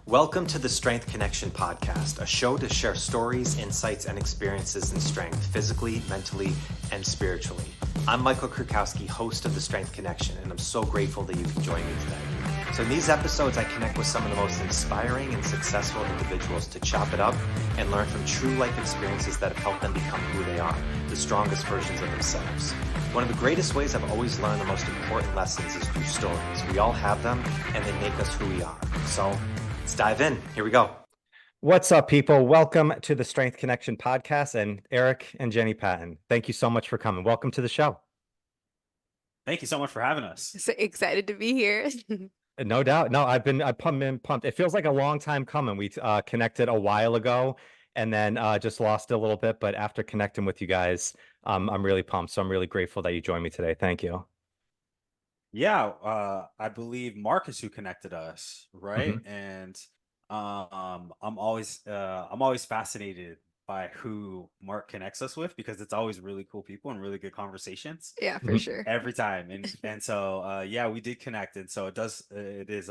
Welcome to the Strength Connection podcast, a show to share stories, insights, and experiences in strength, physically, mentally, and spiritually. I'm Michael Krukowski, host of the Strength Connection, and I'm so grateful that you can join me today. So in these episodes, I connect with some of the most inspiring and successful individuals to chop it up and learn from true life experiences that have helped them become who they are, the strongest versions of themselves. One of the greatest ways I've always learned the most important lessons is through stories. We all have them, and they make us who we are. So let's dive in. Here we go. What's up, people? Welcome to the Strength Connection podcast and Eric and Jenny Patton. Thank you so much for coming. Welcome to the show. Thank you so much for having us. So excited to be here. No doubt. No, I've been pumped. It feels like a long time coming. We connected a while ago and then just lost a little bit. But after connecting with you guys, I'm really pumped. So I'm really grateful that you joined me today. Thank you. Yeah, I believe Mark is who connected us, right? Mm-hmm. And I'm always fascinated by who Mark connects us with because it's always really cool people and really good conversations. Yeah, for sure. Every time. And so yeah, we did connect, and so it is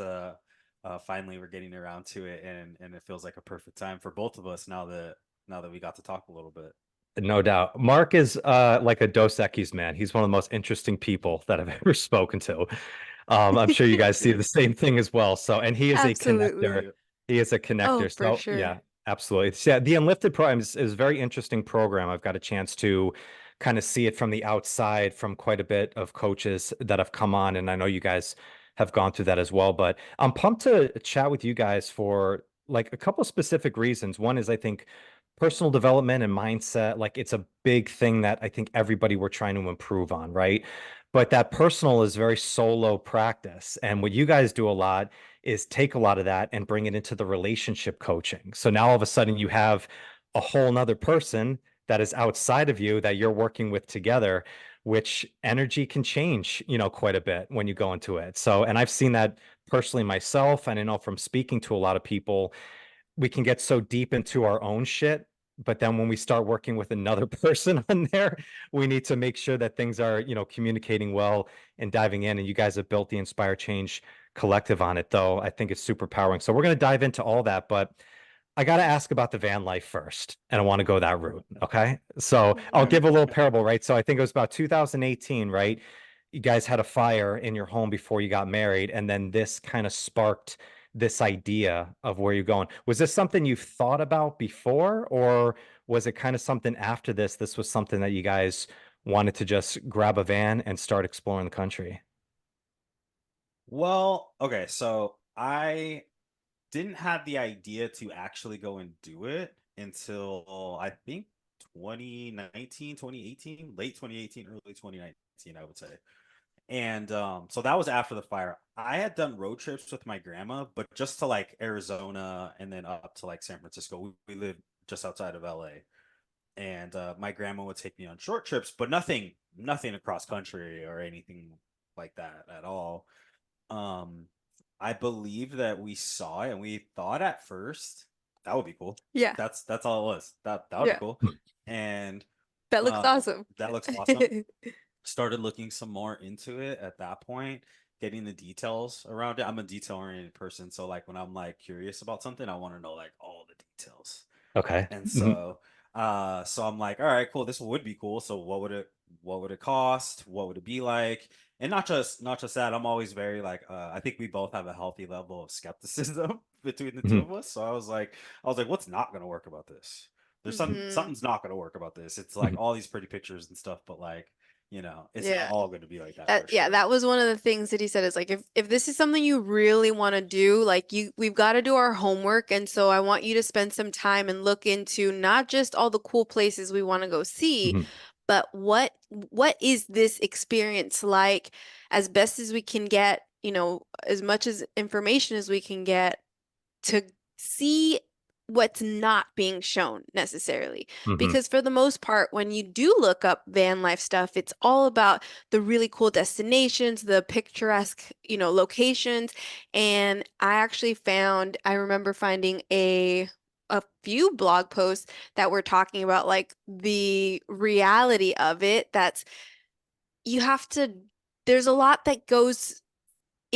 finally we're getting around to it, and it feels like a perfect time for both of us now that we got to talk a little bit. No doubt. Mark is like a Dos Equis man. He's one of the most interesting people that I've ever spoken to. I'm sure you guys see the same thing as well. So, and he is a connector. He is a connector. Oh, for So, sure. yeah, absolutely. So, yeah, the Enlifted program is a very interesting program. I've got a chance to kind of see it from the outside from quite a bit of coaches that have come on, and I know you guys have gone through that as well. But I'm pumped to chat with you guys for like a couple specific reasons. One is I think personal development and mindset, like it's a big thing that I think everybody we're trying to improve on, right? But that personal is very solo practice. And what you guys do a lot is take a lot of that and bring it into the relationship coaching. So now all of a sudden you have a whole nother person that is outside of you that you're working with together, which energy can change, quite a bit when you go into it. So, and I've seen that personally myself, and I know from speaking to a lot of people, we can get so deep into our own shit, but then when we start working with another person on there, we need to make sure that things are, communicating well and diving in. And you guys have built the Inspire Change collective on it, though. I think it's super powering. So we're going to dive into all that, but I got to ask about the van life first, and I want to go that route. Okay. So I'll give a little parable, right? So I think it was about 2018, right? You guys had a fire in your home before you got married, and then this kind of sparked this idea of where you're going. Was this something you've thought about before, or was it kind of something after this? This was something that you guys wanted to just grab a van and start exploring the country? Well, okay, so I didn't have the idea to actually go and do it until I think 2019, 2018, late 2018, early 2019, I would say. And so that was after the fire. I had done road trips with my grandma, but just to like Arizona and then up to like San Francisco. We lived just outside of LA. And my grandma would take me on short trips, but nothing across country or anything like that at all. I believe that we saw it and we thought at first that would be cool. Yeah. That's all it was. That would be cool. And that looks awesome. That looks awesome. Started looking some more into it at that point, getting the details around it. I'm a detail-oriented person, so like when I'm like curious about something, I want to know like all the details. Okay. And so so I'm like, all right, cool, this would be cool. So what would it cost? What would it be like? And not just that, I'm always very like I think we both have a healthy level of skepticism between the two of us. So I was like, what's not gonna work about this? There's something's not gonna work about this. It's like all these pretty pictures and stuff, but like, it's not all going to be like that. Yeah, sure. that was one of the things that he said is like, if this is something you really want to do, like we've got to do our homework. And so I want you to spend some time and look into not just all the cool places we want to go see, but what is this experience like, as best as we can get, as much as information as we can get to see what's not being shown necessarily. Because for the most part, when you do look up van life stuff, it's all about the really cool destinations, the picturesque, locations. And I remember finding a few blog posts that were talking about like the reality of it. There's a lot that goes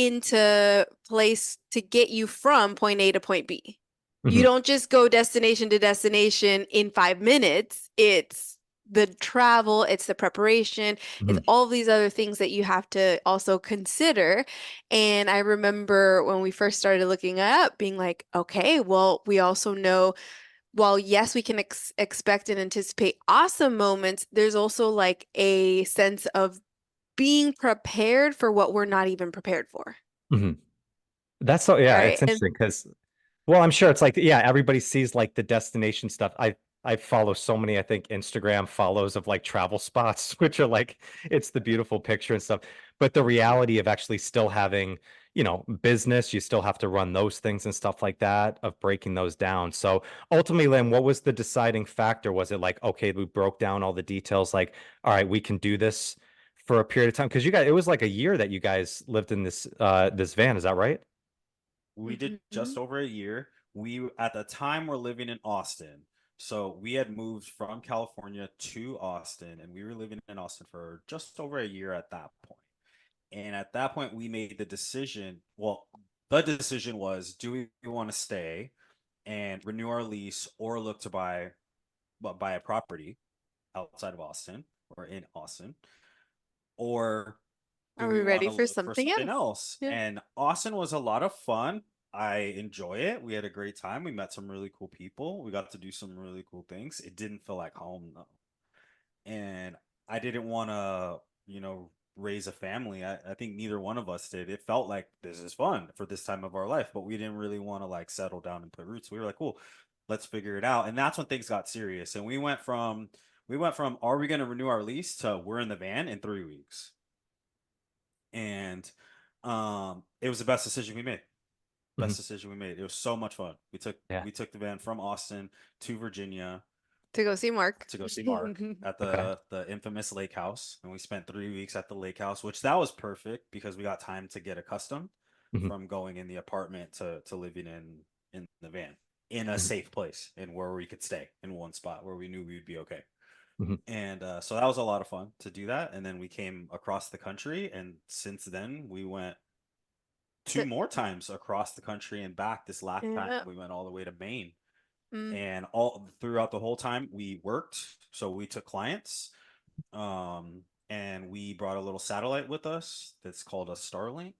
into place to get you from point A to point B. You Mhm. don't just go destination to destination in 5 minutes. It's the travel, it's the preparation, it's Mhm. all of these other things that you have to also consider. And I remember when we first started looking it up, being like, okay, well, we also know, while yes, we can expect and anticipate awesome moments, there's also like a sense of being prepared for what we're not even prepared for. Mhm. That's so, All yeah, right. it's And interesting because, well, I'm sure it's like, yeah, everybody sees like the destination stuff. I follow so many, I think, Instagram follows of like travel spots, which are like it's the beautiful picture and stuff. But the reality of actually still having, business, you still have to run those things and stuff like that, of breaking those down. So ultimately, Lynn, what was the deciding factor? Was it like, okay, we broke down all the details, like, all right, we can do this for a period of time? Because you guys, it was like a year that you guys lived in this van, is that right? We did Mhm. just over a year. We at the time were living in Austin. So we had moved from California to Austin and we were living in Austin for just over a year at that point. And at that point we made the decision, well, the decision was, do we want to stay and renew our lease or look to buy a property outside of Austin or in Austin? Or do Are we we want ready to for look for something something else? else? Yeah. And Austin was a lot of fun. I enjoy it. We had a great time. We met some really cool people. We got to do some really cool things. It didn't feel like home though. And I didn't want to, raise a family. I think neither one of us did. It felt like this is fun for this time of our life, but we didn't really want to like settle down and put roots. We were like, cool, let's figure it out. And that's when things got serious. And we went from are we going to renew our lease to we're in the van in 3 weeks. And it was the best decision we made. Mhm. Best decision we made. It was so much fun. We took Yeah. we took the van from Austin to Virginia To go see Mark. to go see Mark at Okay. the infamous lake house, and we spent 3 weeks at the lake house, which that was perfect because we got time to get accustomed Mhm. from going in the apartment to living in the van in a Mhm. safe place and where we could stay in one spot where we knew we'd be okay. Mhm. And so that was a lot of fun to do that. And then we came across the country, and since then we went two To- more times across the country and back. This last time yeah. we went all the way to Maine, Mm. and all throughout the whole time we worked. So we took clients, and we brought a little satellite with us that's called a Starlink,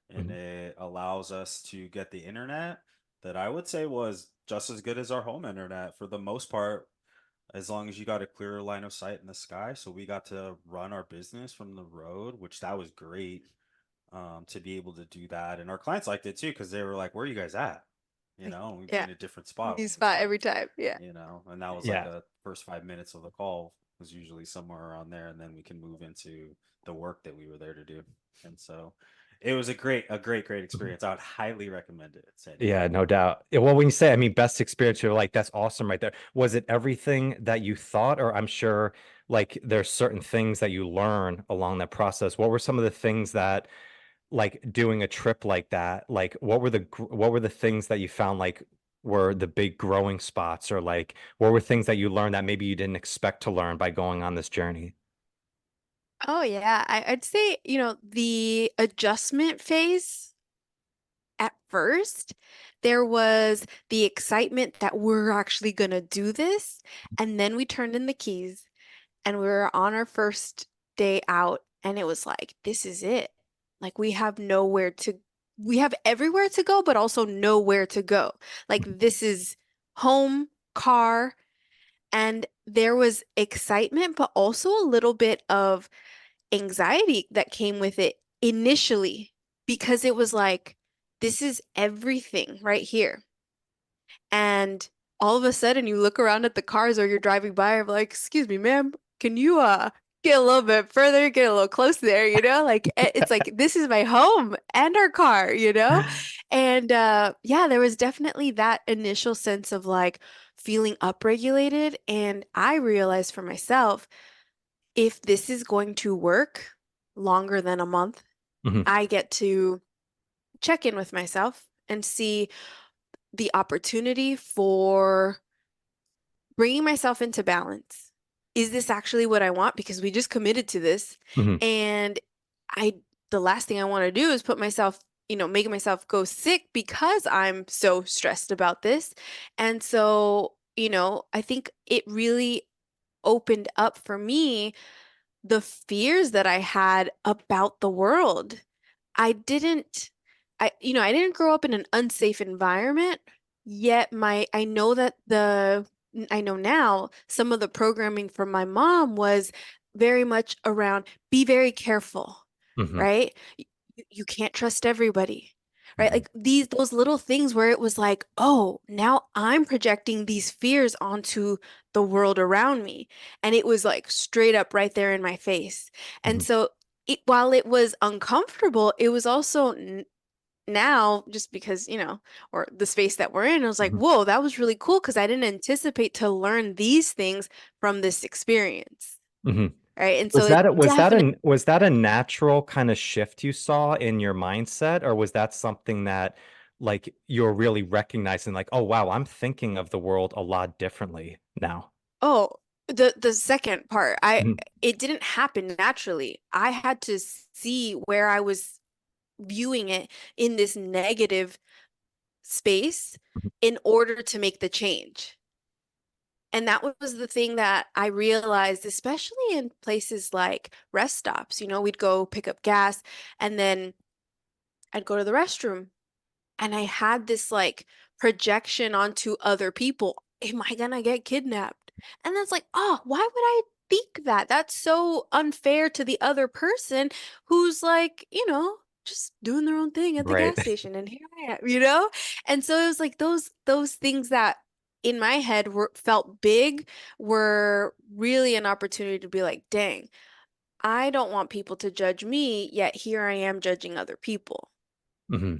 and Mhm. it allows us to get the internet that I would say was just as good as our home internet for the most part, as long as you got a clear line of sight in the sky. So we got to run our business from the road, which that was great, to be able to do that. And our clients liked it too because they were like, "Where are you guys at?" Like, We'd be yeah. in a different spot New all the spot time. every time. Yeah. And that was like Yeah. the first 5 minutes of the call was usually somewhere around there, and then we can move into the work that we were there to do. And so it was a great Mhm. experience. I would highly recommend it to anyone. Yeah, no doubt. Yeah, well, when you say, I mean, best experience, you're like, that's awesome right there. Was it everything that you thought, or I'm sure like there's certain things that you learn along that process? What were some of the things that, like doing a trip like that, like what were the things that you found like were the big growing spots, or like what were things that you learned that maybe you didn't expect to learn by going on this journey? Oh yeah. I'd say, the adjustment phase at first, there was the excitement that we're actually gonna do this. And then we turned in the keys and we were on our first day out, and it was like, this is it. Like we have everywhere to go, but also nowhere to go. Like this is home, car, and there was excitement, but also a little bit of anxiety that came with it initially, because it was like, this is everything right here. And all of a sudden you look around at the cars, or you're driving by, and like, excuse me, ma'am, can you get a little bit further, get a little close there, Like it's like, this is my home and our car. And yeah, there was definitely that initial sense of like feeling upregulated. And I realized for myself, if this is going to work longer than a month, Mhm. I get to check in with myself and see the opportunity for bringing myself into balance. Is this actually what I want? Because we just committed to this. Mhm. And I, the last thing I want to do is put myself making myself go sick because I'm so stressed about this. And so, I think it really opened up for me the fears that I had about the world. I didn't I didn't grow up in an unsafe environment, yet I know now some of the programming from my mom was very much around be very careful, Hmm. right? You can't trust everybody. Right? Hmm. Like those little things where it was like, oh, now I'm projecting these fears onto the world around me. And it was like straight up right there in my face. And Hmm. so while it was uncomfortable, it was also now just because, or the space that we're in, I was like, Hmm. whoa, that was really cool because I didn't anticipate to learn these things from this experience. Hmm. Right. And so Was it definitely, that a natural kind of shift you saw in your mindset, or was that something that like you're really recognizing, like, oh wow, I'm thinking of the world a lot differently now? oh, the second part, Mhm. it didn't happen naturally. I had to see where I was viewing it in this negative space Mhm. in order to make the change. And that was the thing that I realized, especially in places like rest stops. We'd go pick up gas and then I'd go to the restroom and I had this like projection onto other people. Am I gonna get kidnapped? And that's like, oh, why would I think that? That's so unfair to the other person who's like, just doing their own thing at the Right. gas station. And here I am. And so it was like those things that in my head were felt big were really an opportunity to be like, dang, I don't want people to judge me, yet here I am judging other people. Hmm.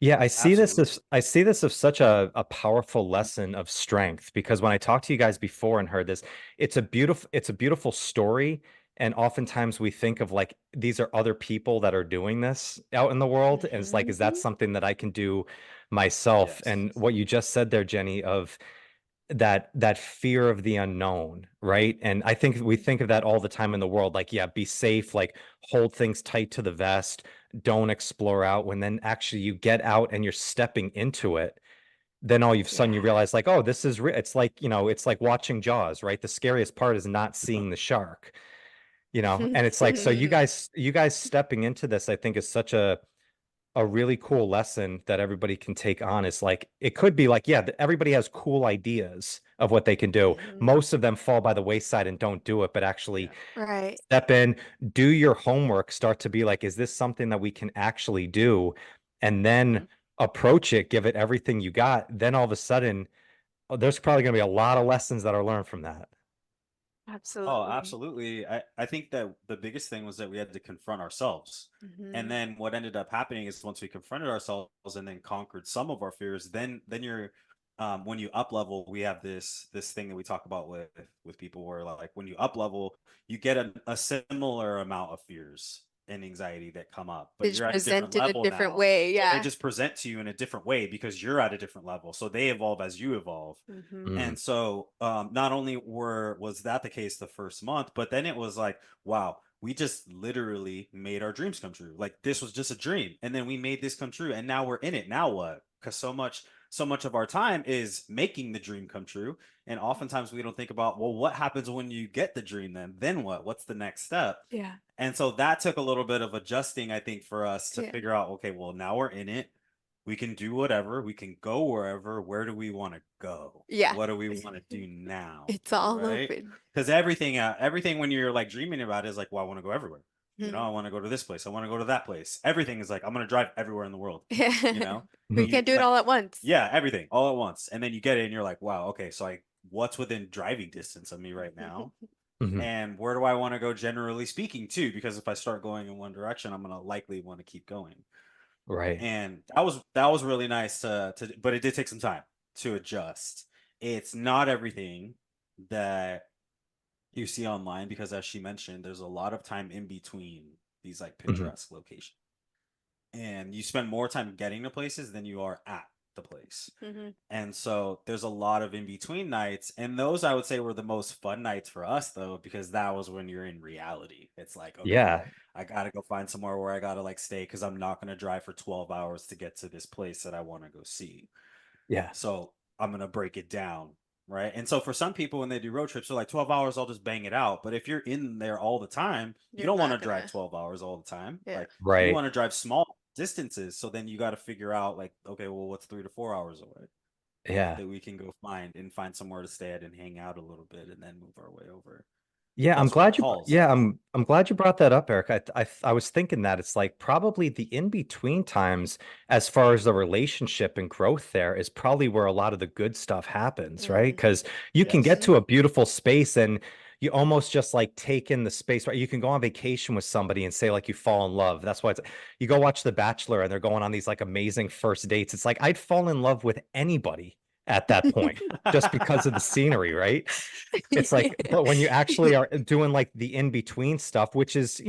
Yeah, Absolutely. I see this as such a powerful lesson of strength, because when I talked to you guys before and heard this, it's a beautiful story. And oftentimes we think of like these are other people that are doing this out in the world. And it's like, is that Hmm. something that I can do myself? Yes. And what you just said there, Jenny, of that fear of the unknown, right? And I think we think of that all the time in the world, like, yeah, be safe, like hold things tight to the vest, don't explore out. When then actually you get out and you're stepping into it, then all of a sudden you Yeah. realize, like, oh, this is it's like, it's like watching Jaws, right? The scariest part is not seeing the shark, and it's like, so you guys stepping into this, I think, is such a really cool lesson that everybody can take on. Is like, it could be like, yeah, everybody has cool ideas of what they can do. Hmm. Most of them fall by the wayside and don't do it, but actually Yeah. Right. step in, do your homework, start to be like, is this something that we can actually do? And then Mhm. approach it, give it everything you got. Then all of a sudden, there's probably going to be a lot of lessons that are learned from that. Oh, Absolutely. absolutely. I think that the biggest thing was that we had to confront ourselves. And Hmm. then what ended up happening is once we confronted ourselves and then conquered some of our fears, then you're when you up level, we have this thing that we talk about with people where like when you up level, you get a similar amount of fears and anxiety that come up, They but just you're at a different present in a level different now. way. They Yeah. just present to you in a different way because you're at a different level. So they evolve as you evolve. Hmm. Mm, And so not only was that the case the first month, but then it was like, wow, we just literally made our dreams come true. Like this was just a dream. And then we made this come true. And now we're in it. Now what? Because so much of our time is making the dream come true. And oftentimes we don't think about, well, what happens when you get the dream then? Then what? What's the next step? Yeah. And so that took a little bit of adjusting, I think, for us to Yeah. figure out, okay, well, now we're in it. We can do whatever, we can go wherever. Where do we want to go? Yeah. What do we want to do now? It's all Right? open. Because everything when you're like dreaming about it is like, well, I want to go everywhere. I want to go to this place. I want to go to that place. Everything is like, I'm going to drive everywhere in the world. You Yeah. know, But you mhm, can't do it like, all at once. yeah, everything all at once. And then you get it and you're like, wow, okay, so what's within driving distance of me right now? mhm. And where do I want to go generally speaking too? Because if I start going in one direction, I'm gonna likely want to keep going. Right. And that was really nice but it did take some time to adjust. It's not everything that you see online because as she mentioned, there's a lot of time in between these like Mhm. picturesque locations. And you spend more time getting to places than you are at the place. Mhm. And so there's a lot of in between nights. And those I would say were the most fun nights for us though, because that was when you're in reality. It's like, okay, Yeah. I gotta go find somewhere where I gotta like stay because I'm not gonna drive for 12 hours to get to this place that I want to go see. Yeah. So I'm gonna break it down. Right. And so for some people when they do road trips, they're like 12 hours, I'll just bang it out. But if you're in there all the time, you You're don't want to not drive gonna. 12 hours all the time. Yeah. Like you Right. want to drive small distances. So then you got to figure out like, okay, well, what's 3 to 4 hours away Yeah. that we can go find somewhere to stay at and hang out a little bit and then move our way over. Yeah, I'm Plus with glad you. calls. Yeah, I'm glad you brought that up, Eric. I was thinking that it's like probably the in between times, as far as the relationship and growth there, is probably where a lot of the good stuff happens, right? Mhm. Because you can get Yes. Mhm. to a beautiful space and you almost just like take in the space, right? You can go on vacation with somebody and say like you fall in love. That's why it's you go watch The Bachelor and they're going on these like amazing first dates. It's like I'd fall in love with anybody at that point just because of the scenery, right? It's like, but when you actually are doing like the in between stuff, which is,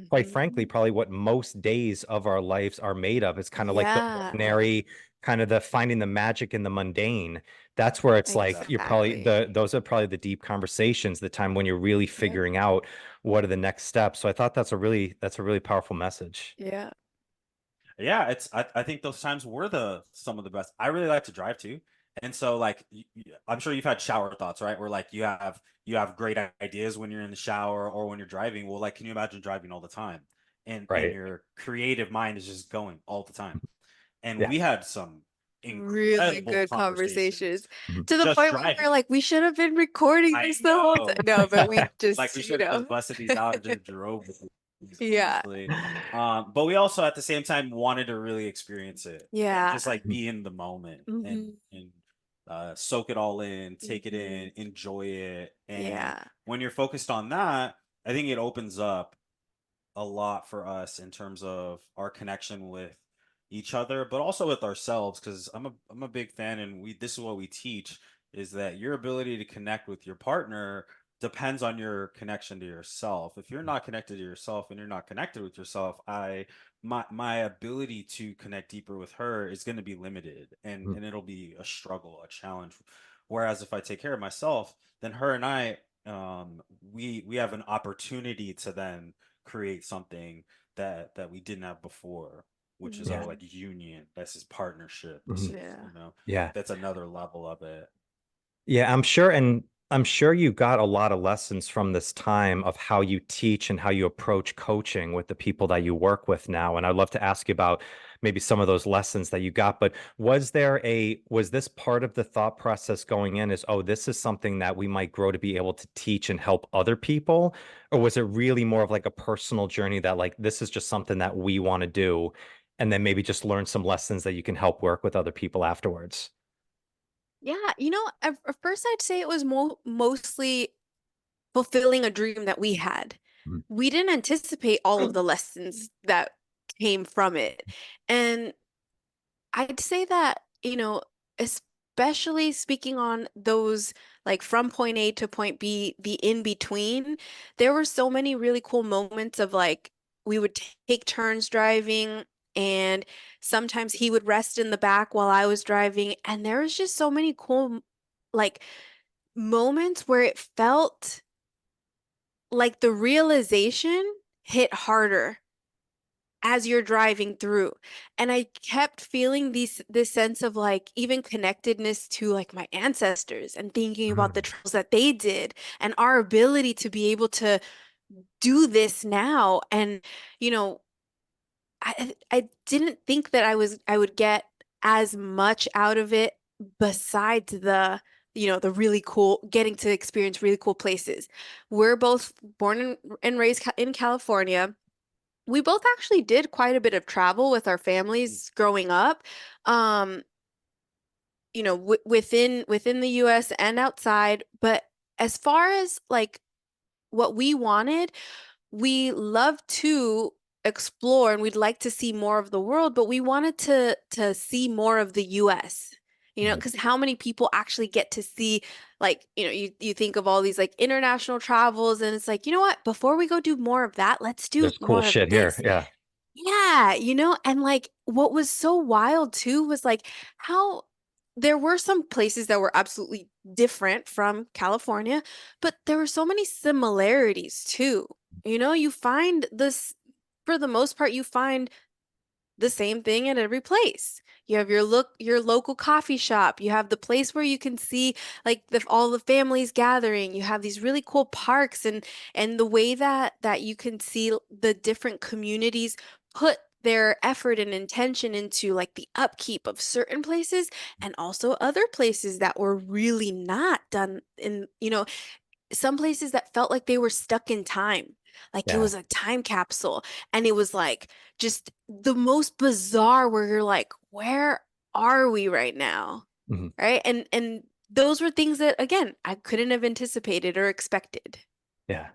quite frankly, Mhm. probably what most days of our lives are made of. It's kind of like the Yeah, ordinary, kind of the finding the magic in the mundane. That's where it's like you're Exactly. probably exactly. those are probably the deep conversations, the time when you're really Yep. figuring out what are the next steps. So I thought that's a really powerful message. Yeah. Yeah, I think those times were the some of the best. I really like to drive too. And so like I'm sure you've had shower thoughts, right? Where like you have great ideas when you're in the shower or when you're driving. Well, like can you imagine driving all the time? And Right. your creative mind is just going all the time. And Yeah. we had some Really incredible good conversations conversations Mhm. to the just point where we're driving. like, we should have been recording I this the whole time. know. No, but we Like just, we should have just busted these out and just drove with these, yeah. honestly. But we also at the same time wanted to really experience it and Yeah. just like be in the moment and Hmm. and soak it all in, take it Hmm. in, enjoy it. And Yeah. when you're focused on that, I think it opens up a lot for us in terms of our connection with each other, but also with ourselves. Because I'm a big fan, and we this is what we teach is that your ability to connect with your partner depends on your connection to yourself. If you're not connected to yourself and you're not connected with yourself, my ability to connect deeper with her is going to be limited, and it'll be a struggle, a challenge. Whereas if I take care of myself, then her and I we have an opportunity to then create something that we didn't have before, which is our Yeah. Hmm. like union. That's his partnership. This Mhm. is, Yeah. Yeah. that's another level of it. Yeah, I'm sure you got a lot of lessons from this time of how you teach and how you approach coaching with the people that you work with now. And I'd love to ask you about maybe some of those lessons that you got. But was this part of the thought process going in is, oh, this is something that we might grow to be able to teach and help other people? Or was it really more of like a personal journey that like this is just something that we want to do, and then maybe just learn some lessons that you can help work with other people afterwards? Yeah. At first I'd say it was mostly fulfilling a dream that we had. Mhm. We didn't anticipate all of the lessons that came from it. And I'd say that, especially speaking on those like from point A to point B, the in between, there were so many really cool moments of like we would take turns driving and sometimes he would rest in the back while I was driving. And there was just so many cool like moments where it felt like the realization hit harder as you're driving through. And I kept feeling this sense of like even connectedness to like my ancestors and thinking about the Mhm. travels that they did and our ability to be able to do this now. And, you know, I didn't think that I would get as much out of it besides the really cool getting to experience really cool places. We're both born and raised in California. We both actually did quite a bit of travel with our families growing up. Um, within the US and outside, but as far as like what we wanted, we love to explore and we'd like to see more of the world, but we wanted to see more of the US. Right. Because how many people actually get to see like, you think of all these like international travels and it's like, you know what? Before we go do more of that, let's do There's cool more of shit here. this. Yeah. Yeah, and like what was so wild too was like how there were some places that were absolutely different from California, but there were so many similarities too. You find this, for the most part, you find the same thing at every place. You have your local coffee shop. You have the place where you can see like all the families gathering. You have these really cool parks, and the way that you can see the different communities put their effort and intention into like the upkeep of certain places and also other places that were really not done in, some places that felt like they were stuck in time. Like it Yeah. was a time capsule. And it was like just the most bizarre where you're like, where are we right now? Mhm. Right? And those were things that again, I couldn't have anticipated or expected. Yeah.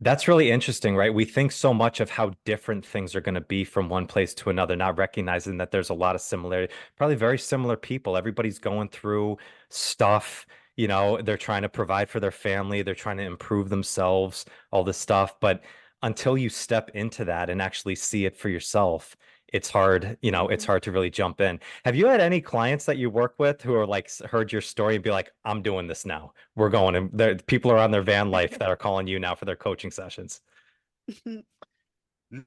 That's really interesting, right? We think so much of how different things are going to be from one place to another, not recognizing that there's a lot of similarity, probably very similar people. Everybody's going through stuff, they're trying to provide for their family, they're trying to improve themselves, all this stuff. But until you step into that and actually see it for yourself, it's hard, it's Mhm. hard to really jump in. Have you had any clients that you work with who are like heard your story and be like, I'm doing this now. We're going, and people are on their van life that are calling you now for their coaching sessions.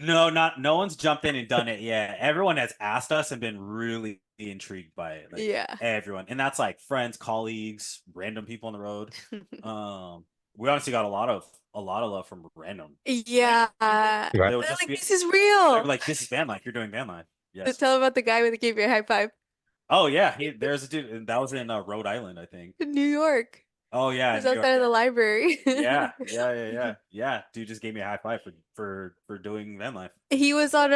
No, no one's jumped in and done it yet. Everyone has asked us and been really intrigued by it. Like Yeah. everyone. And that's like friends, colleagues, random people on the road. Um, we honestly got a lot of love from random. Yeah. Right. They would They're just like, be this is they're real. like, this is van life. You're doing van life. Yes. Tell about the guy that gave you a high five Oh yeah, there's a dude and that was in Rhode Island, I think. in New York. Oh yeah, It was in New York. outside of the library. Yeah. Dude just gave me a high five for doing van life. He was on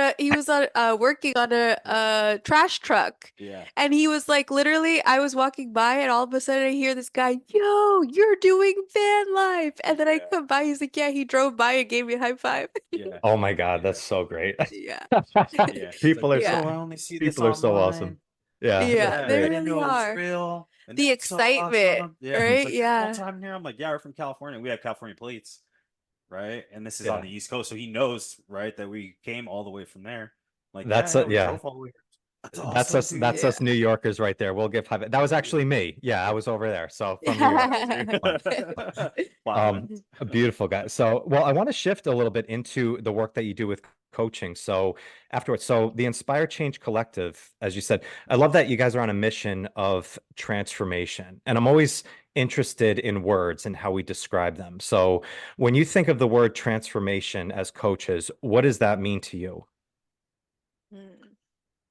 working on a trash truck. Yeah. And he was like literally I was walking by and all of a sudden I hear this guy, "Yo, you're doing van life." And then I Yeah. come by, he's like, "Yeah, he drove by and gave me a high five." Yeah. Oh my God, Yeah. that's so great. Yeah. Yeah. He's like, People are Yeah. yo, I only see this people are so awesome. online. Yeah, that's Yeah, Yeah, they I great. didn't really know it was are. real. And The that's so excitement, awesome. Yeah. He's right? like, your whole Yeah. time here. I'm like, yeah, we're from California. We have California plates, right? And this is on Yeah. the East Coast. So he knows, right, that we came all the way from there. Like, That's yeah, we yeah. drove all the way here. That's That's awesome, us. dude. That's Yeah. us New Yorkers right there. We'll give high. That was actually me. Yeah, I was over there. So from New York. Yeah. Fun. Plot Um, twist. a beautiful guy. So, well, I want to shift a little bit into the work that you do with coaching. So, afterwards, so the Inspire Change Collective, as you said, I love that you guys are on a mission of transformation. And I'm always interested in words and how we describe them. So, when you think of the word transformation as coaches, what does that mean to you? Mm.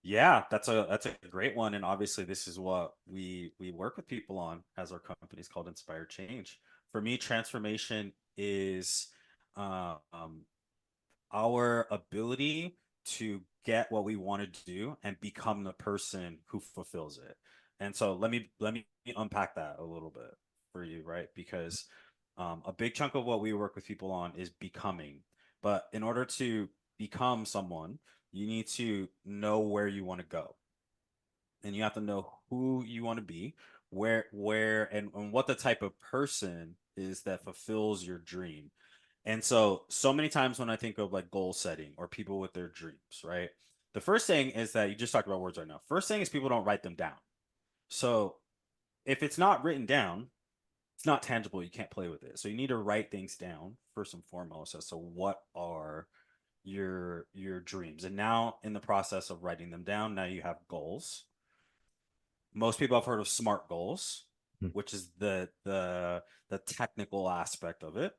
Yeah, that's a great one, and obviously this is what we work with people on as our company is called Inspire Change. For me, transformation is um, our ability to get what we want to do and become the person who fulfills it. And so let me unpack that a little bit for you, right? Because a big chunk of what we work with people on is becoming. But in order to become someone, you need to know where you want to go, and you have to know who you want to be, where and what the type of person is that fulfills your dream. And so many times when I think of like goal setting or people with their dreams, right? The first thing is that you just talked about words right now. First thing is people don't write them down. So if it's not written down, it's not tangible. You can't play with it. So you need to write things down first and foremost as to what are your dreams. And now in the process of writing them down, now you have goals. Most people have heard of SMART goals, Hmm. which is the technical aspect of it.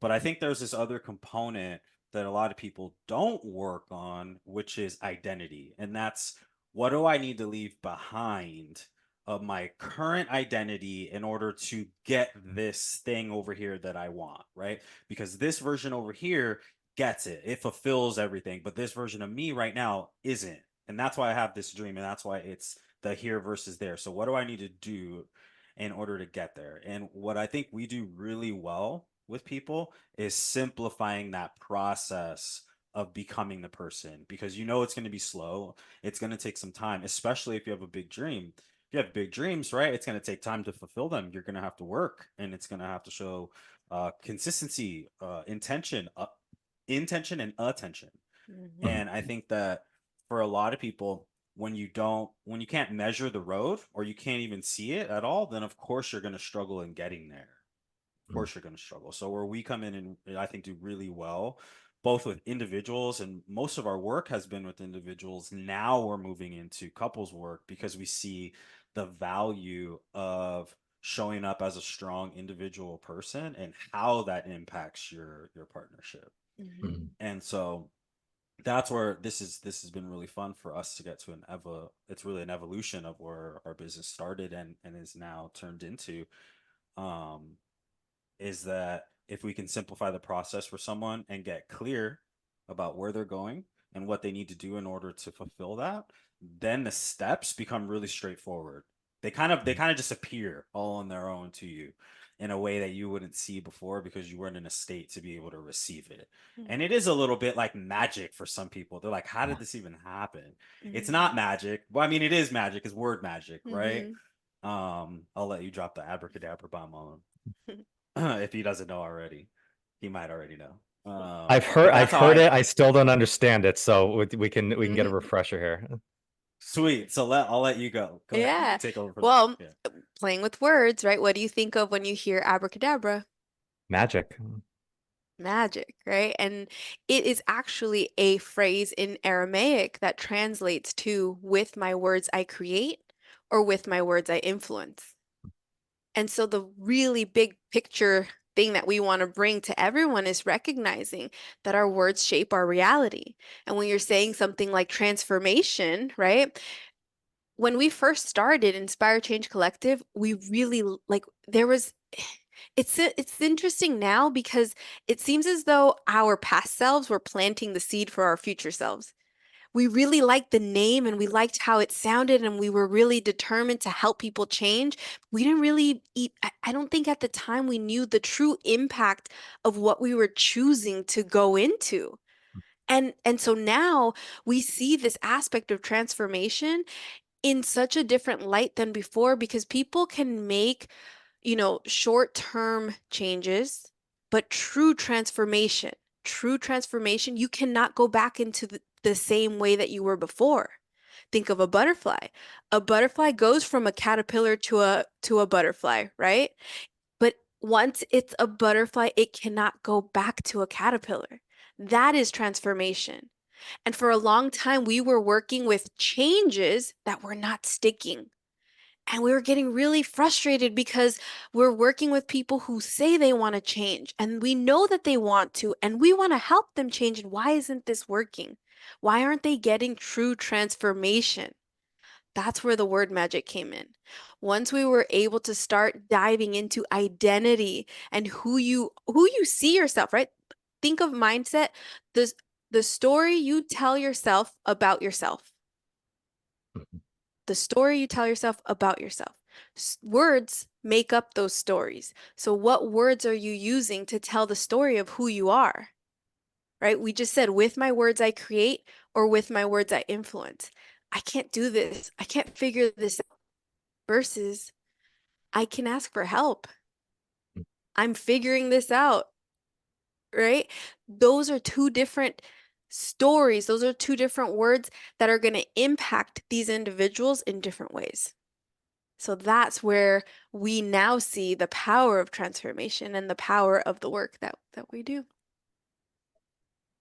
But I think there's this other component that a lot of people don't work on, which is identity. And that's, what do I need to leave behind of my current identity in order to get this thing over here that I want, right? Because this version over here gets it. It fulfills everything, but this version of me right now isn't. And that's why I have this dream, and that's why it's the here versus there. So what do I need to do in order to get there? And what I think we do really well with people is simplifying that process of becoming the person, because it's going to be slow. It's going to take some time, especially if you have a big dream. If you have big dreams, right? It's going to take time to fulfill them. You're going to have to work, and it's going to have to show consistency, intention and attention. And I think that for a lot of people, when you can't measure the road or you can't even see it at all, then of course you're going to struggle in getting there. Of course you're going to struggle. So where we come in and I think do really well, both with individuals, and most of our work has been with individuals. Now we're moving into couples work because we see the value of showing up as a strong individual person and how that impacts your partnership. Mm-hmm. And so that's where this has been really fun for us to get to it's really an evolution of where our business started and is now turned into, um is that if we can simplify the process for someone and get clear about where they're going and what they need to do in order to fulfill that, then the steps become really straightforward. They kind of just appear all on their own to you in a way that you wouldn't see before because you weren't in a state to be able to receive it. And it is a little bit like magic for some people. They're like, how did this even happen? It's not magic. Well, I mean, it is magic. It's word magic, right? I'll let you drop the abracadabra bomb on if he doesn't know already. He might already know. I've But I've that's how heard it. I still don't understand it. So we can get a Mm-hmm. refresher here. Sweet. So I'll let you go. Go ahead. Yeah. Take over. Well, Yeah. playing with words, right? What do you think of when you hear abracadabra? Magic. Magic, right? And it is actually a phrase in Aramaic that translates to with my words I create or with my words I influence. And so the really big picture thing that we want to bring to everyone is recognizing that our words shape our reality. And when you're saying something like transformation, right? When we first started Inspire Change Collective, we really like there was it's interesting now because it seems as though our past selves were planting the seed for our future selves. We really liked the name and we liked how it sounded and we were really determined to help people change. We didn't really eat, I don't think at the time we knew the true impact of what we were choosing to go into. And so now we see this aspect of transformation in such a different light than before because people can make, short-term changes, but true transformation, you cannot go back into the same way that you were before. Think of a butterfly. A butterfly goes from a caterpillar to a butterfly, right? But once it's a butterfly, it cannot go back to a caterpillar. That is transformation. And for a long time, we were working with changes that were not sticking. And we were getting really frustrated because we're working with people who say they want to change and we know that they want to and we want to help them change. And why isn't this working? Why aren't they getting true transformation? That's where the word magic came in. Once we were able to start diving into identity and who you see yourself, right? Think of mindset, the the story you tell yourself about yourself. The story you tell yourself about yourself. Words make up those stories. So what words are you using to tell the story of who you are? Right? We just said, with my words I create or with my words I influence. I can't do this. I can't figure this out. Versus, I can ask for help. I'm figuring this out. Right? Those are two different stories. Those are two different words that are going to impact these individuals in different ways. So that's where we now see the power of transformation and the power of the work that we do.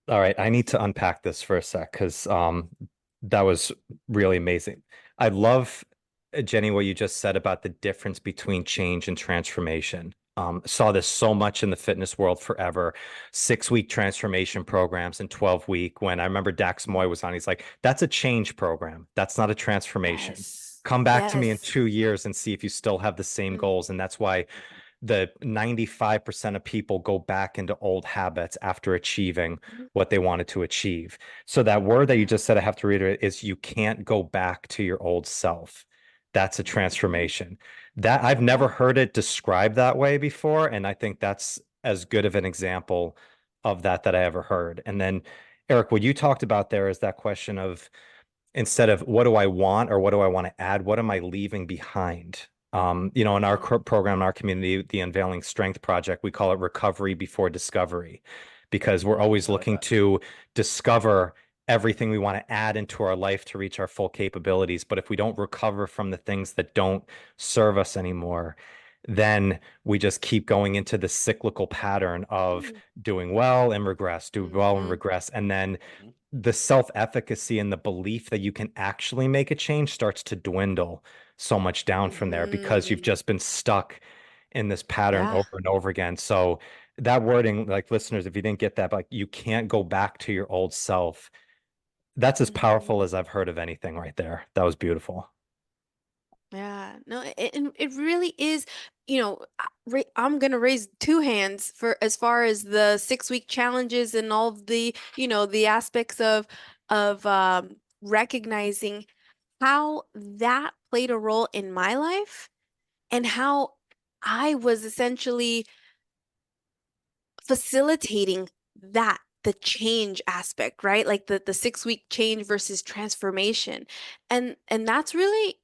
All right, I need to unpack this for a sec because that was really amazing. I love, Jenny, what you just said about the difference between change and transformation. Saw this so much in the fitness world forever. 6-week transformation programs and 12-week. When I remember Dax Moy was on, he's like, "That's a change program. That's not a transformation. Yes. Come back to me in Yes. 2 years and see if you still have the same goals." And that's why the 95% of people go back into old habits after achieving what they wanted to achieve. So that word that you just said, I have to reiterate, is you can't go back to your old self. That's a transformation. That I've never heard it described that way before. And I think that's as good of an example of that I ever heard. And then, Eric, what you talked about there is that question of, instead of what do I want or what do I want to add, what am I leaving behind? In our program, in our community, the Unveiling Strength Project, we call it recovery before discovery, because we're always I like looking that. to discover everything we want to add into our life to reach our full capabilities. But if we don't recover from the things that don't serve us anymore, then we just keep going into the cyclical pattern of doing well and regress, do well and Mm-hmm. regress. And then Mhm. the self-efficacy and the belief that you can actually make a change starts to dwindle so much down from there because you've Mm-hmm. just been stuck in this pattern Yeah. over and over again. So that wording, like listeners, if you didn't get that, like you can't go back to your old self. That's as powerful Mm-hmm. as I've heard of anything right there. That was beautiful. Yeah, no, it really is, I'm gonna raise two hands for as far as the 6 week challenges and all of the, the aspects of recognizing how that played a role in my life and how I was essentially facilitating the change aspect, right? Like the 6 week change versus transformation. And that's really,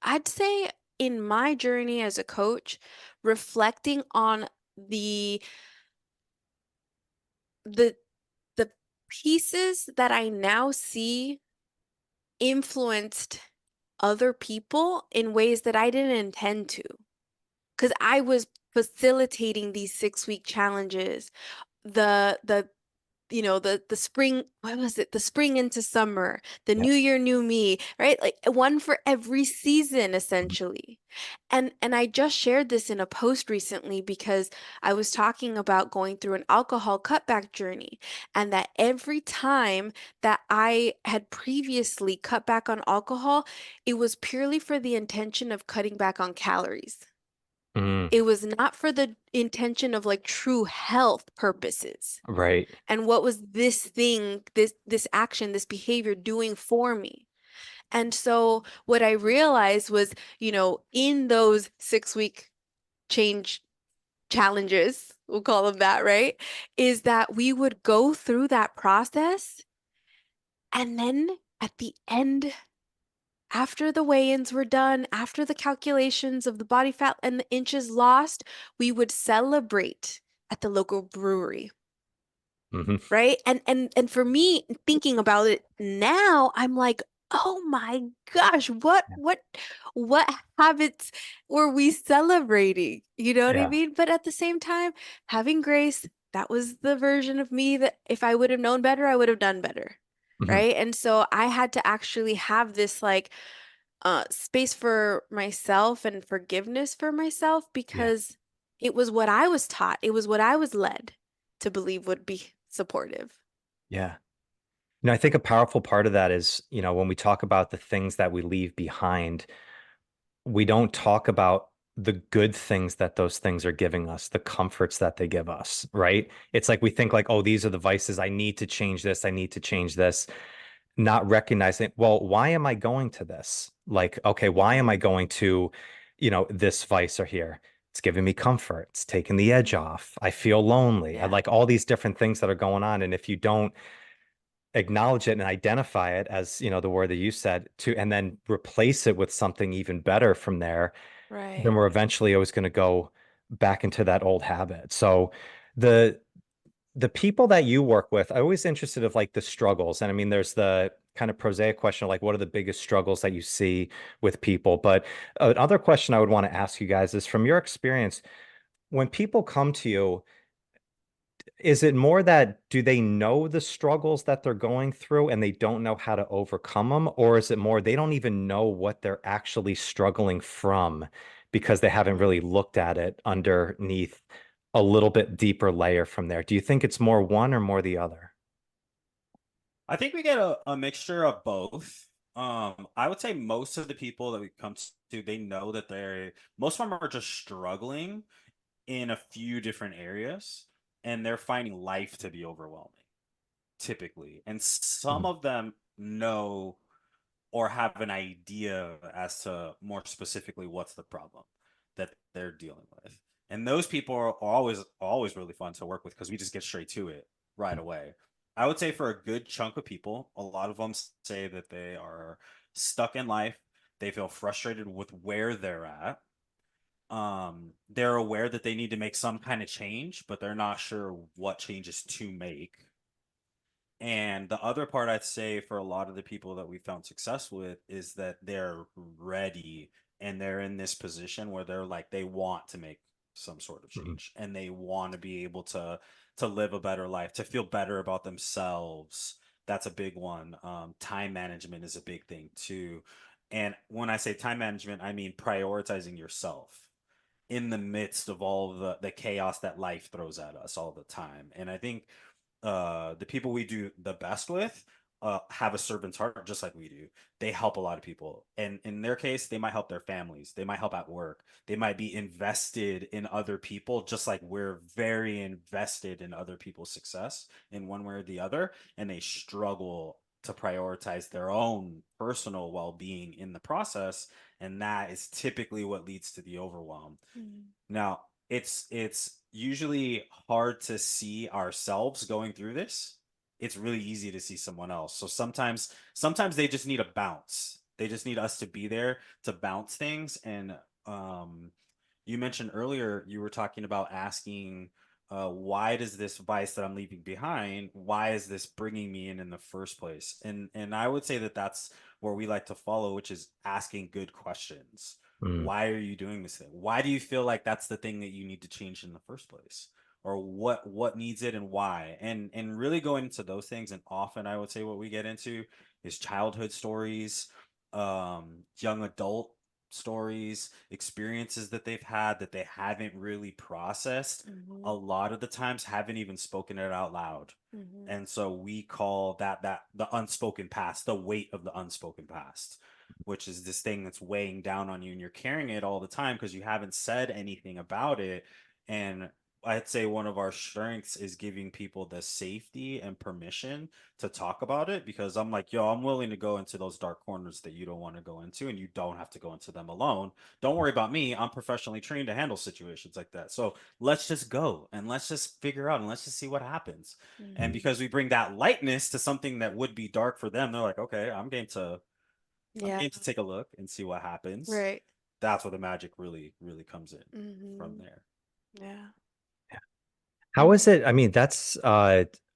I'd say in my journey as a coach, reflecting on the the the pieces that I now see influenced other people in ways that I didn't intend to. Because I was facilitating these 6 week challenges, the the spring, what was it? The spring into summer, the Yep. new year, new me, right? Like one for every season, Mhm. essentially. And I just shared this in a post recently because I was talking about going through an alcohol cutback journey, and that every time that I had previously cut back on alcohol, it was purely for the intention of cutting back on calories. Mm, It was not for the intention of like true health purposes. right. And what was this thing, this action, this behavior doing for me? And so what I realized was, in those 6 week change challenges, we'll call them that, right? Is that we would go through that process, and then at the end, after the weigh-ins were done, after the calculations of the body fat and the inches lost, we would celebrate at the local brewery. Hmm. Right? And for me, thinking about it now, I'm like, oh my gosh, what habits were we celebrating? You know what I Yeah. mean? But at the same time, having grace, that was the version of me that if I would have known better, I would have done better. Hmm. Right? And so I had to actually have this like space for myself and forgiveness for myself Yeah. because it was what I was taught. It was what I was led to believe would be supportive. Yeah. I think a powerful part of that is, when we talk about the things that we leave behind, we don't talk about the good things that those things are giving us, the comforts that they give us, right? It's like we think like, oh, these are the vices. I need to change this. I need to change this. Not recognizing, well, why am I going to this? Like, okay, why am I Mhm. going to, this vice or here? It's giving me comfort. It's taking the edge off. I feel lonely. I Yeah. like all these different things that are going on. And if you don't acknowledge it and identify it as, the word that you said to, and then replace it with something even better from there, then Right. we're eventually always going to go back into that old habit. So the the people that you work with, I'm always interested of like the struggles. And I mean, there's the kind of prosaic question of like, what are the biggest struggles that you see with people? But another question I would want to ask you guys is from your experience, when people come to you, is it more that do they know the struggles that they're going through and they don't know how to overcome them? Or is it more they don't even know what they're actually struggling from because they haven't really looked at it underneath a little bit deeper layer from there? Do you think it's more one or more the other? I think we get a mixture of both. I would say most of the people that we come to, they know that most of them are just struggling in a few different areas, and they're finding life to be overwhelming, typically. And some Mhm. of them know or have an idea as to more specifically what's the problem that they're dealing with. And those people are always really fun to work with because we just get straight to it right away. I would say for a good chunk of people, a lot of them say that they are stuck in life. They feel frustrated with where they're at. they're aware that they need to make some kind of change, but they're not sure what changes to make. And the other part I'd say for a lot of the people that we found success with is that they're ready and they're in this position where they're like they want to make some sort of Mhm. change and they want to be able to live a better life, to feel better about themselves. That's a big one. Time management is a big thing too. And when I say time management, I mean prioritizing yourself in the midst of all the chaos that life throws at us all the time. And I think the people we do the best with have a servant's heart just like we do. They help a lot of people. And in their case, they might help their families. They might help at work. They might be invested in other people, just like we're very invested in other people's success in one way or the other. And they struggle to prioritize their own personal well-being in the process. And that is typically what leads to the overwhelm. Now, it's usually hard to see ourselves going through this. It's really easy to see someone else. So sometimes they just need a bounce. They just need us to be there to bounce things. And you mentioned earlier you were talking about asking why does this vice that I'm leaving behind, why is this bringing me in the first place? And I would say that that's where we like to follow, which is asking good questions. Mm. Why are you doing this thing? Why do you feel like that's the thing that you need to change in the first place? Or what needs it and why? And really going into those things. And often I would say what we get into is childhood stories, young adult stories, experiences that they've had that they haven't really processed. A lot of the times haven't even spoken it out loud. And so we call that the unspoken past, the weight of the unspoken past, which is this thing that's weighing down on you and you're carrying it all the time because you haven't said anything about it. And I'd say one of our strengths is giving people the safety and permission to talk about it because I'm like, yo, I'm willing to go into those dark corners that you don't want to go into, and you don't have to go into them alone. Don't worry about me. I'm professionally trained to handle situations like that. So let's just go and let's just figure out and let's just see what happens. And because we bring that lightness to something that would be dark for them, they're like, okay, I'm Yeah, game to take a look and see what happens. right. That's where the magic really comes in from Hmm. there. Yeah. How is it? I mean, that's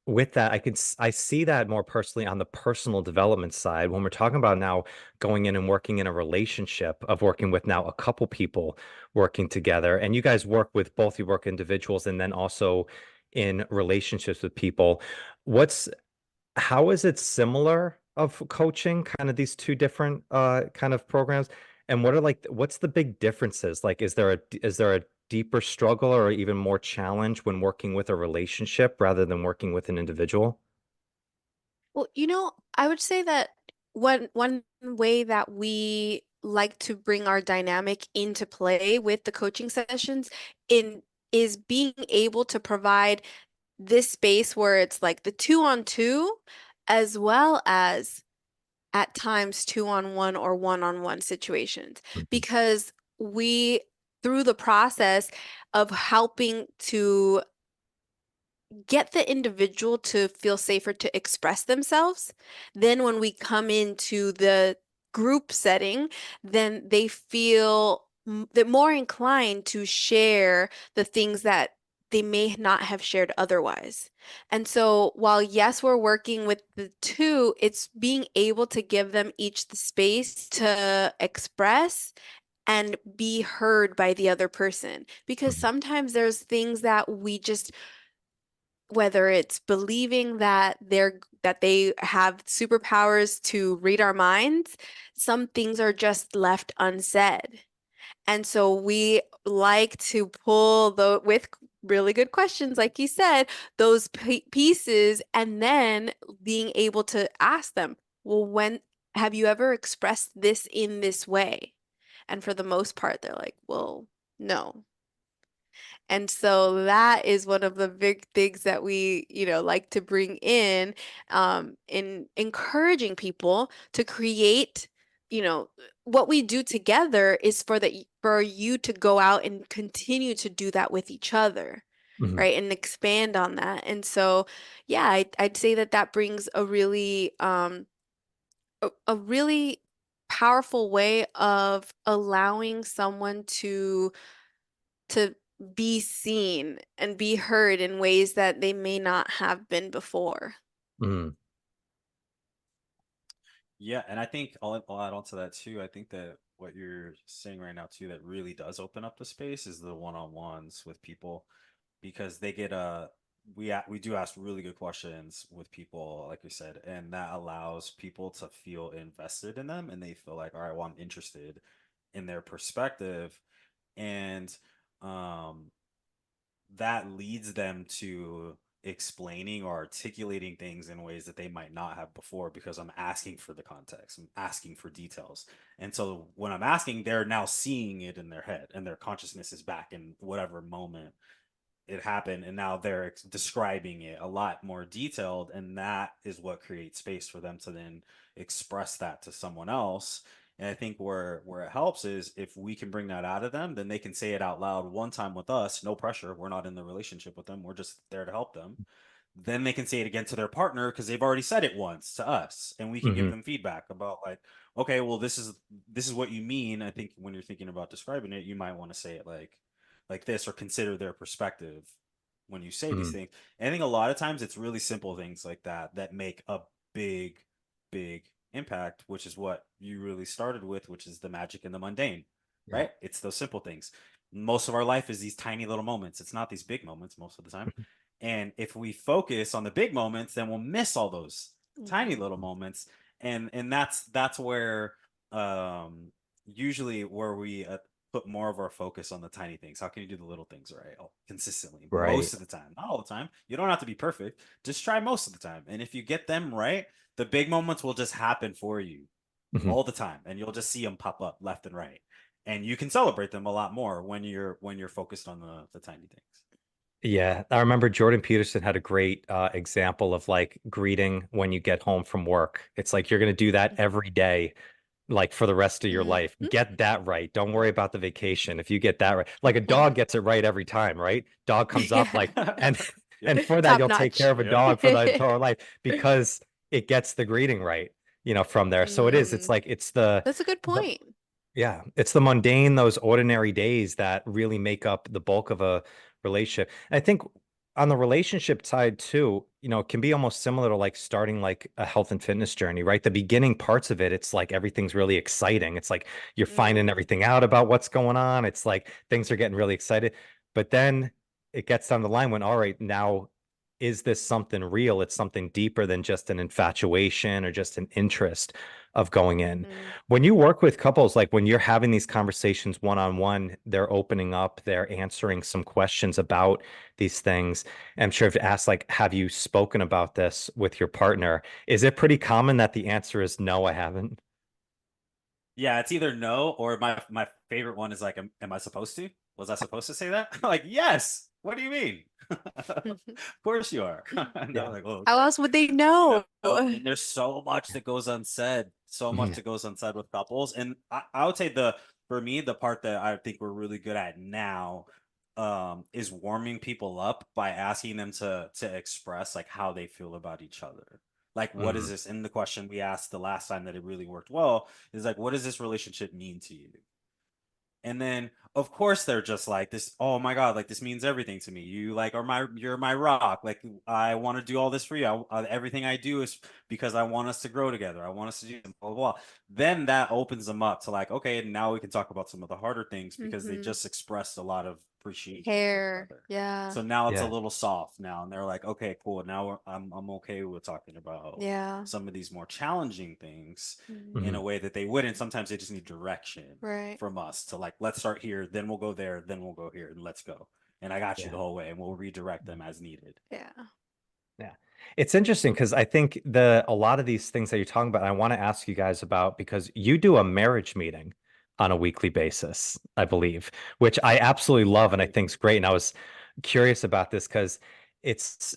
with that, I see that more personally on the personal development side when we're talking about now going in and working in a relationship of working with now a couple people working together. And you guys work with both you work individuals and then also in relationships with people. What's How is it similar of coaching, kind of these two different kind of programs? And what are like what's the big differences? Like is there a deeper struggle or even more challenge when working with a relationship rather than working with an individual? Well, I would say that one way that we like to bring our dynamic into play with the coaching sessions in is being able to provide this space where it's like the two on two, as well as at times two on one or one on one situations. Mhm. Because we, through the process of helping to get the individual to feel safer to express themselves. Then when we come into the group setting, then they feel they're more inclined to share the things that they may not have shared otherwise. And so while yes, we're working with the two, it's being able to give them each the space to express and be heard by the other person. Because Mhm. sometimes there's things that we just, whether it's believing that they have superpowers to read our minds, some things are just left unsaid. And so we like to pull the with really good questions, like you said, those pieces, and then being able to ask them, well, when have you ever expressed this in this way? And for the most part, they're like, well, no. And so that is one of the big things that we, like to bring in encouraging people to create, what we do together is for you to go out and continue to do that with each other, Mhm. right? And expand on that. And so, yeah, I'd say that that brings a really powerful way of allowing someone to to be seen and be heard in ways that they may not have been before. Mm. Yeah, and I think I'll add on to that too. I think that what you're saying right now too, that really does open up the space is the one-on-ones with people, because they get we do ask really good questions with people, like we said, and that allows people to feel invested in them, and they feel like, all right, well, I'm interested in their perspective, and um that leads them to explaining or articulating things in ways that they might not have before, because I'm asking for the context, I'm asking for details. And so when I'm asking, they're now seeing it in their head, and their consciousness is back in whatever moment it happened, and now they're describing it a lot more detailed, and that is what creates space for them to then express that to someone else. And I think where it helps is if we can bring that out of them, then they can say it out loud one time with us, no pressure, we're not in the relationship with them, we're just there to help them. Then they can say it again to their partner because they've already said it once to us, and we can give Hmm. them feedback about, like, okay, well, this is what you mean. I think when you're thinking about describing it, you might want to say it like this, or consider their perspective when you say these Mm. things. And I think a lot of times it's really simple things like that that make a big, big impact, which is what you really started with, which is the magic in the mundane, Yeah. right? It's those simple things. Most of our life is these tiny little moments. It's not these big moments most of the time. And if we focus on the big moments, then we'll miss all those tiny Mhm. little moments. And that's where usually where we put more of our focus on the tiny things. How can you do the little things right, consistently Right. most of the time? Not all the time. You don't have to be perfect. Just try most of the time. And if you get them right, the big moments will just happen for you Mhm. all the time, and you'll just see them pop up left and right. And you can celebrate them a lot more when you're focused on the tiny things. Yeah, I remember Jordan Peterson had a great example of like greeting when you get home from work. It's like you're going to do that every day, like for the rest of your life. Mhm. Get that right. Don't worry about the vacation. If you get that right, like a dog gets it right every time, right? Dog comes up like, Yeah. and Yep. and for that Top you'll take care notch. of a Yep. dog for the entire life because it gets the greeting right, from there. So it is. It's Mm, like it's the that's a good the point. yeah, it's the mundane, those ordinary days that really make up the bulk of a relationship. And I think on the relationship side too, it can be almost similar to like starting like a health and fitness journey, right? The beginning parts of it, it's like everything's really exciting. It's like you're finding Mm, everything out about what's going on. It's like things are getting really excited. But then it gets down the line when, all right, now is this something real? It's something deeper than just an infatuation or just an interest of going in. mm, When you work with couples, like when you're having these conversations one on one, they're opening up, they're answering some questions about these things. I'm sure if you ask, like, have you spoken about this with your partner? Is it pretty common that the answer is no, I haven't? Yeah, it's either no, or my favorite one is like, am I supposed to? Was I supposed to say that? Like, yes. What do you mean? Of mhm. course you are. And they're Yeah. like, oh, How okay. else would they know? And there's so much that goes unsaid, so much Mhm. that goes unsaid with couples. And I would say for me, the part that I think we're really good at now is warming people up by asking them to express like how they feel about each other. Like, what is Mhm. this? In the question we asked the last time that it really worked well is like, what does this relationship mean to you? And then of course they're just like this, oh my God, like this means everything to me. You like you're my rock. Like I want to do all this for you. Everything I do is because I want us to grow together. I want us to do blah, blah, blah. Then that opens them up to like, okay, now we can talk about some of the harder things because they Hmm. just expressed a lot of appreciation for each Hair. other. Yeah. So now it's a Yeah. little soft now, and they're like, okay, cool. Now I'm okay with talking about Yeah. some of these more challenging things Mhm. in Mhm. a way that they wouldn't. Sometimes they just need direction Right. from us to like, let's start here, then we'll go there, then we'll go here, and let's go. And I got you Yeah. the whole way, and we'll redirect them as needed. Yeah. Yeah. It's interesting because I think a lot of these things that you're talking about, I want to ask you guys about because you do a marriage meeting on a weekly basis, I believe, which I absolutely love and I Right. think is great. And I was curious about this because it's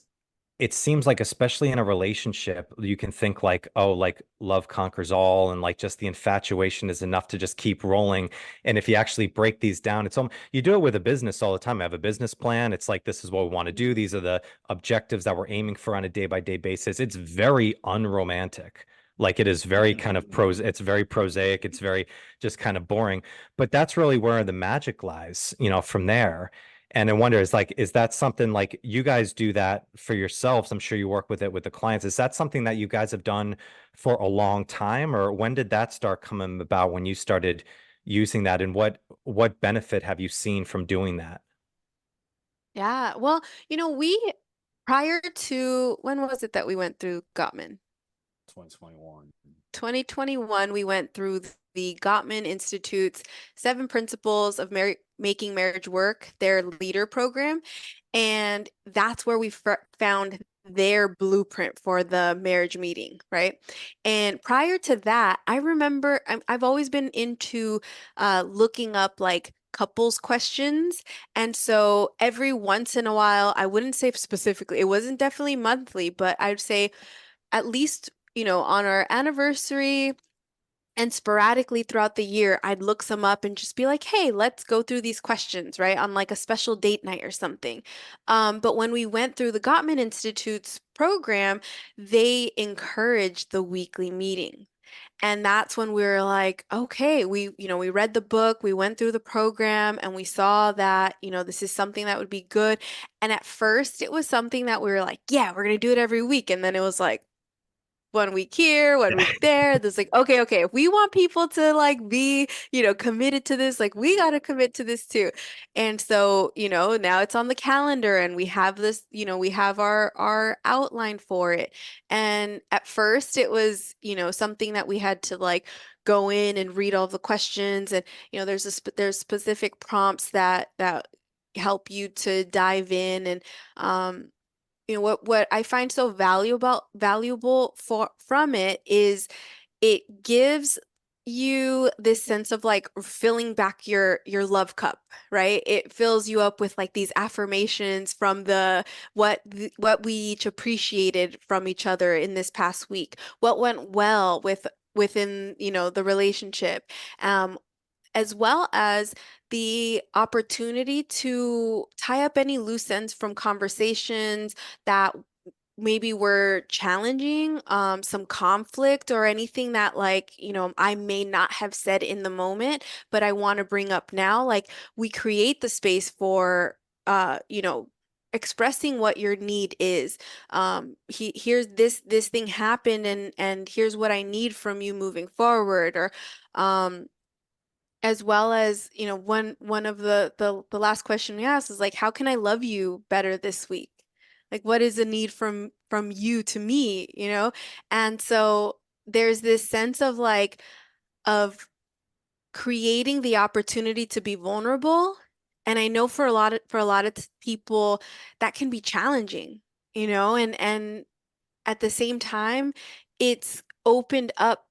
it seems like especially in a relationship you can think like, oh, like love conquers all and like just the infatuation is enough to just keep rolling. And if you actually break these down, you do it with a business all the time. I have a business plan. It's like, this is what we want to do, these are the objectives that we're aiming for on a day by day basis. It's very unromantic, Like it is very kind of it's very prosaic. It's very just kind of boring, but that's really where the magic lies, from there. And I wonder is like, is that something like you guys do that for yourselves? I'm sure you work with it with the clients. Is that something that you guys have done for a long time, or when did that start coming about when you started using that, and what benefit have you seen from doing that? Yeah. Well, we prior to when was it that we went through Gottman? 2021. 2021, we went through the Gottman Institute's Seven Principles of Making Marriage Work, their leader program. And that's where we found their blueprint for the marriage meeting, right? And prior to that, I remember I've always been into looking up like couples questions. And so every once in a while, I wouldn't say specifically, it wasn't definitely monthly, but I'd say at least, on our anniversary and sporadically throughout the year, I'd look some up and just be like, hey, let's go through these questions, right? On like a special date night or something. But when we went through the Gottman Institute's program, they encouraged the weekly meeting. And that's when we were like, okay, we read the book, we went through the program, and we saw that, this is something that would be good. And at first, it was something that we were like, yeah, we're going to do it every week. And then it was like, 1 week here, 1 week there. There's like, okay, if we want people to like be, committed to this, like we got to commit to this too. And so, now it's on the calendar and we have this, we have our outline for it. And at first it was, something that we had to like go in and read all the questions and, there's specific prompts that help you to dive in and what I find so valuable from it is it gives you this sense of like filling back your love cup, right? It fills you up with like these affirmations from what we each appreciated from each other in this past week, what went well within, the relationship. As well as the opportunity to tie up any loose ends from conversations that maybe were challenging, some conflict or anything that like, I may not have said in the moment, but I want to bring up now. Like we create the space for, expressing what your need is. Here's this thing happened and here's what I need from you moving forward, or as well as, one of the last question we asked is like, how can I love you better this week? Like, what is a need from you to me, And so there's this sense of like of creating the opportunity to be vulnerable. And I know for a lot of people that can be challenging, and at the same time, it's opened up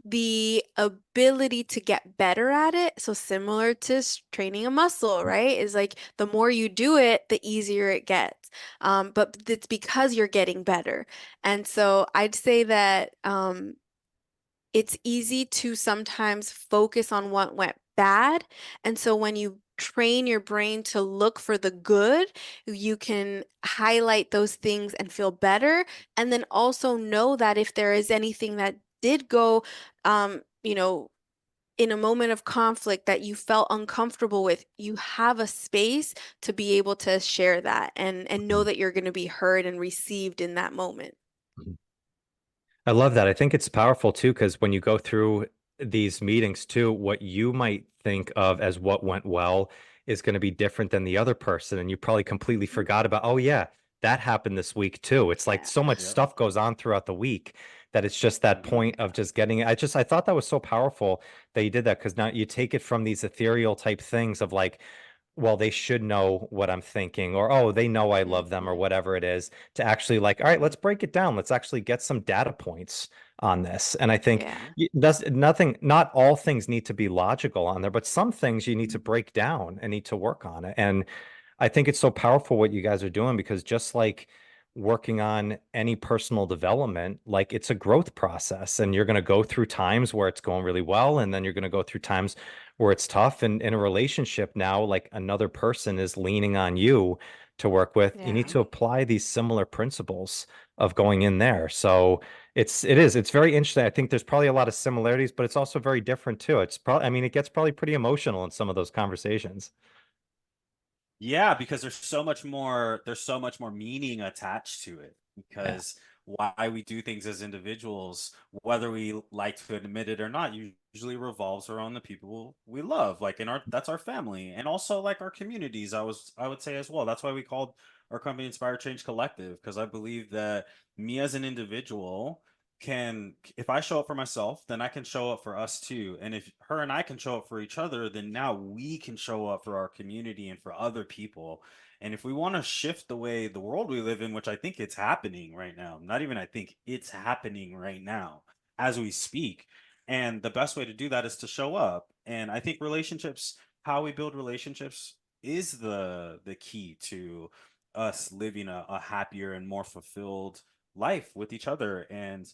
the ability to get better at it. So similar to training a muscle, right? Is like the more you do it, the easier it gets. But it's because you're getting better. And so I'd say that it's easy to sometimes focus on what went bad. And so when you train your brain to look for the good, you can highlight those things and feel better. And then also know that if there is anything that did go, in a moment of conflict that you felt uncomfortable with, you have a space to be able to share that and know that you're going to be heard and received in that moment. I love that. I think it's powerful too, because when you go through these meetings too, what you might think of as what went well is going to be different than the other person. And you probably completely forgot about, oh, yeah, that happened this week too. It's like Yeah. so much Yep. stuff goes on throughout the week that it's just that point of just getting it. I thought that was so powerful that you did that, because now you take it from these ethereal type things of like, well, they should know what I'm thinking, or oh, they know I love them, or Mhm. whatever it is, to actually like, all right, let's break it down. Let's actually get some data points on this. And I think Yeah. that's nothing, not all things need to be logical on there, but some things you need to break down and need to work on it. And I think it's so powerful what you guys are doing, because just like working on any personal development, like it's a growth process, and you're going to go through times where it's going really well, and then you're going to go through times where it's tough. And in a relationship now, like another person is leaning on you to work with, you need Yeah. to apply these similar principles of going in there. So It's very interesting. I think there's probably a lot of similarities, but it's also very different too. It's probably, I mean, it gets probably pretty emotional in some of those conversations. Yeah, because there's so much more meaning attached to it, Yeah. because why we do things as individuals, whether we like to admit it or not, usually revolves around the people we love. Like that's our family, and also like our communities. I would say as well. That's why we called our company Inspire Change Collective, because I believe that me as an individual can, if I show up for myself, then I can show up for us too. And if her and I can show up for each other, then now we can show up for our community and for other people. And if we want to shift the way the world we live in, which I think it's happening right now, not even I think it's happening right now as we speak. And the best way to do that is to show up. And I think relationships, how we build relationships, is the key to us living a happier and more fulfilled life with each other. And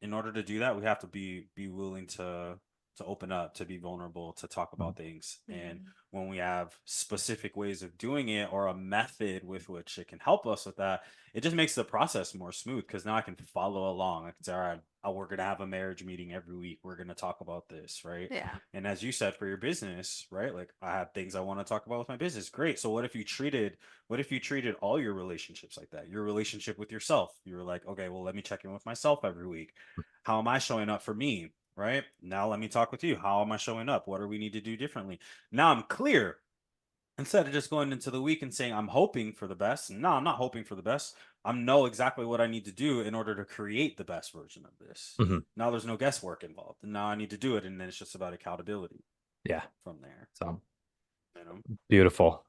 in order to do that, we have to be willing to open up, to be vulnerable, to talk about things. And when we have specific ways of doing it, or a method with which it can help us with that, it just makes the process more smooth, because now I can follow along. I can say, all right, we're going to have a marriage meeting every week. We're going to talk about this, right? Yeah. And as you said, for your business, right? Like, I have things I want to talk about with my business. Great. So what if you treated all your relationships like that? Your relationship with yourself. You were like, okay, well, let me check in with myself every week. How am I showing up for me? Right now, let me talk with you. How am I showing up? What do we need to do differently? Now I'm clear. Instead of just going into the week and saying, I'm hoping for the best. No, I'm not hoping for the best. I know exactly what I need to do in order to create the best version of this. Now there's no guesswork involved. And now I need to do it. And then it's just about accountability. Yeah. From there. So You know? beautiful.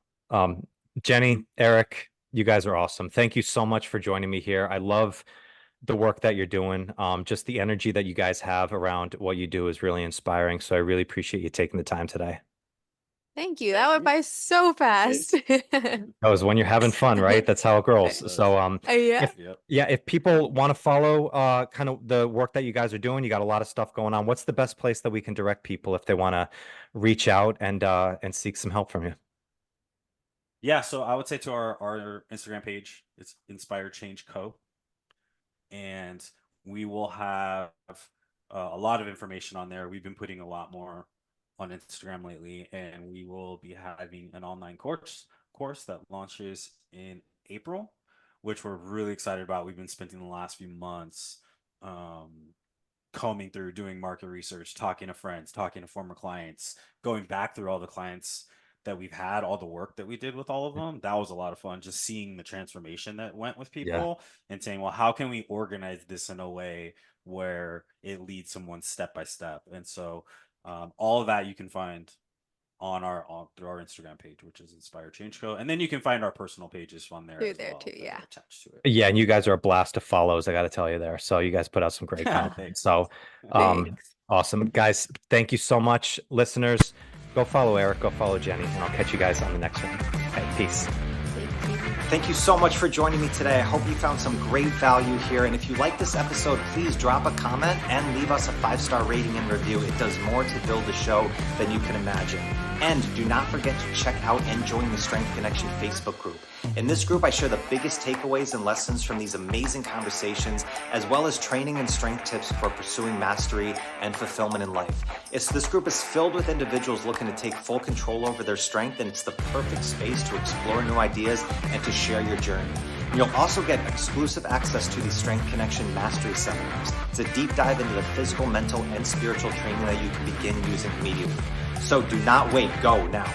Jenny, Eric, you guys are awesome. Thank you so much for joining me here. I love the work that you're doing. Just the energy that you guys have around what you do is really inspiring. So I really appreciate you taking the time today. Thank you. That went by so fast. That was when you're having fun, right? That's how it grows. So Yeah. if people want to follow kind of the work that you guys are doing, you got a lot of stuff going on. What's the best place that we can direct people if they want to reach out and seek some help from you? Yeah, so I would say to our Instagram page, it's InspireChangeCo. And we will have a lot of information on there. We've been putting a lot more on Instagram lately, and we will be having an online course that launches in April, which we're really excited about. We've been spending the last few months combing through, doing market research, talking to friends, talking to former clients, going back through all the clients that we've had, all the work that we did with all of them. That was a lot of fun, just seeing the transformation that went with people and saying, well, how can we organize this in a way where it leads someone step by step? And so all of that you can find through our Instagram page, which is InspireChangeCo. And then you can find our personal pages on there as well, too, yeah. attached to it. Yeah, and you guys are a blast of follows, I got to tell you there. So you guys put out some great content. So awesome. Guys, thank you so much. Listeners, go follow Eric, go follow Jenny, and I'll catch you guys on the next one. Okay, peace. Thank you so much for joining me today. I hope you found some great value here. And if you like this episode, please drop a comment and leave us a 5-star rating and review. It does more to build the show than you can imagine. And do not forget to check out and join the Strength Connection Facebook group. In this group, I share the biggest takeaways and lessons from these amazing conversations, as well as training and strength tips for pursuing mastery and fulfillment in life. This group is filled with individuals looking to take full control over their strength, and it's the perfect space to explore new ideas and to share your journey. And you'll also get exclusive access to the Strength Connection Mastery Seminars. It's a deep dive into the physical, mental, and spiritual training that you can begin using immediately. So do not wait. Go now.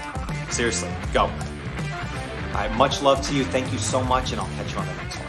Seriously, go. All right, much love to you. Thank you so much, and I'll catch you on the next one.